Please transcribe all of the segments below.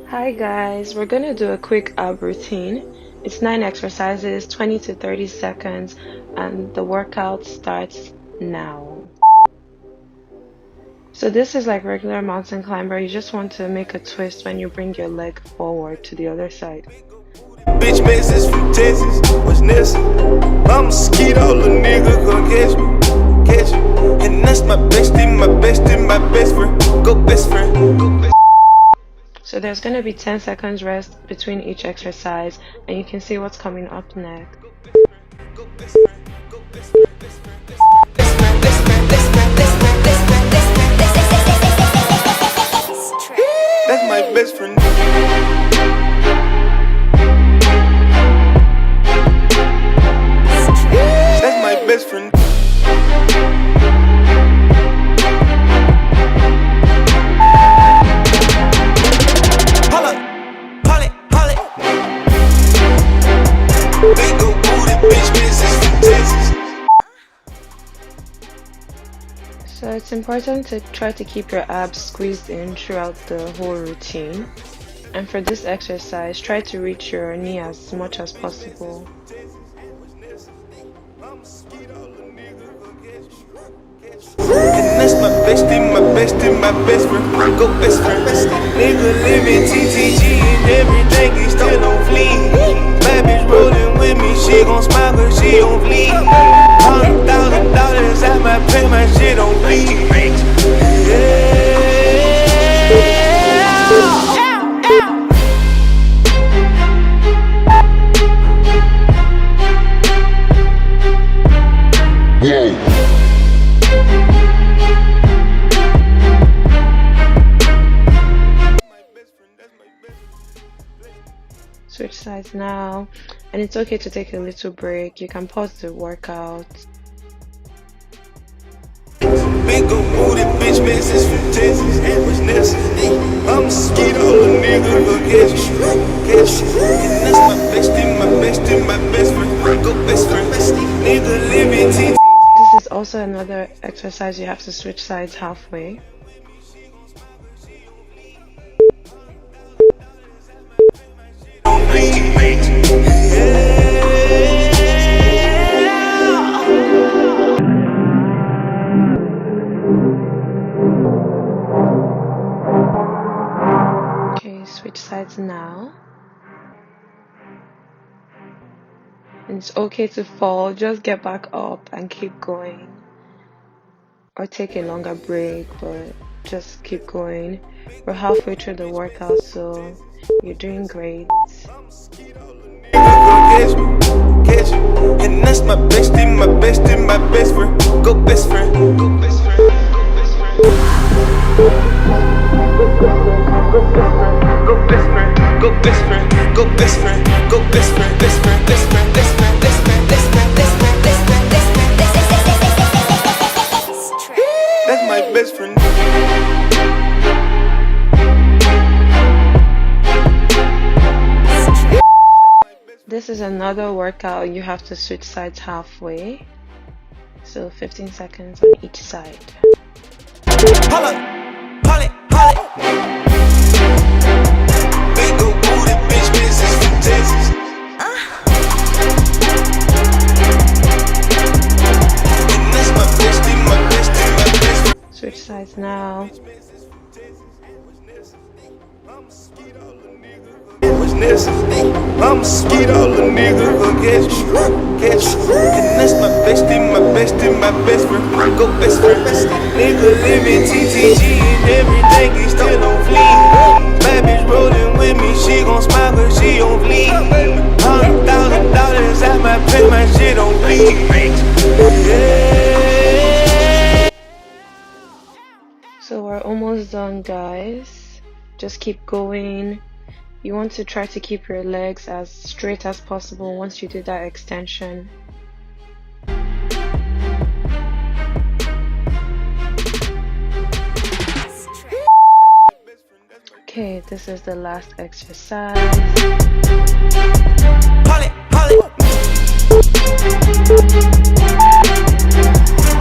Hi guys, we're gonna do a quick ab routine. It's 9 exercises, 20 to 30 seconds, and the workout starts now. So this is like regular mountain climber. You just want to make a twist when you bring your leg forward to the other side. Bitch message from Texas, what's next? I'm a mosquito, little nigga, come catch me. And that's my bestie, my best friend. Go best friend. So there's gonna be 10 seconds rest between each exercise, and you can see what's coming up next. That's my best friend. That's my best friend. So it's important to try to keep your abs squeezed in throughout the whole routine. And for this exercise, try to reach your knee as much as possible. And that's my bestie, my best friend. Go best friend. Nigga living TTG and everything, he still on fleek. Bad bitch rolling with me, she gon' smile cause she on fleek. $100,000, I might pay my shit on fleek. Switch sides now, and it's okay to take a little break. You can pause the workout. Big ol' booty bitch message from Texas, and what's next? I'm a mosquito, little nigga, go catch me. And that's my best friend. Go best friend. Nigga living TT. This is also another exercise you have to switch sides halfway. Okay, switch sides now. And it's okay to fall, just get back up and keep going. Or take a longer break, but just keep going. We're halfway through the workout, so you're doing great. Catch me. And that's my bestie, my best friend. Go best friend. Go best friend. Go best friend. Go best friend. Go best friend. Go best friend. Best friend. Best friend. Best friend. Best friend. Best friend. Best friend. Best friend. Best friend. That's my best friend. This is another workout. You have to switch sides halfway. So 15 seconds on each side. Holla, holla, holla. Big ol' booty bitch message from Texas. And that's my bestie, my best friend. Switch sides now. What's next? I'm a mosquito, little nigga, go catch me. And that's my bestie, my best friend. Go best friend. Nigga living TTG and everything, he still on fleek. Bad bitch rolling with me, she gon' smile cause she on fleek. $100,000, I might pay my shit on fleek. So we're almost done, guys. Just keep going. You want to try to keep your legs as straight as possible once you do that extension. Okay, this is the last exercise.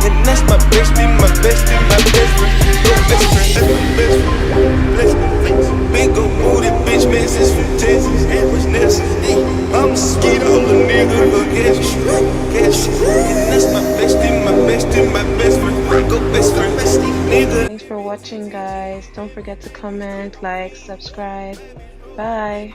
And that's my bestie, my best friend. Go best friend, that's my best friend. Big ol' booty bitch Texas, from Texas, and was nasty. I'm a skeeto, little nigga, go catch you. And that's my bestie, my best friend. Go best friend, nigga. Thanks for watching, guys. Don't forget to comment, like, subscribe. Bye.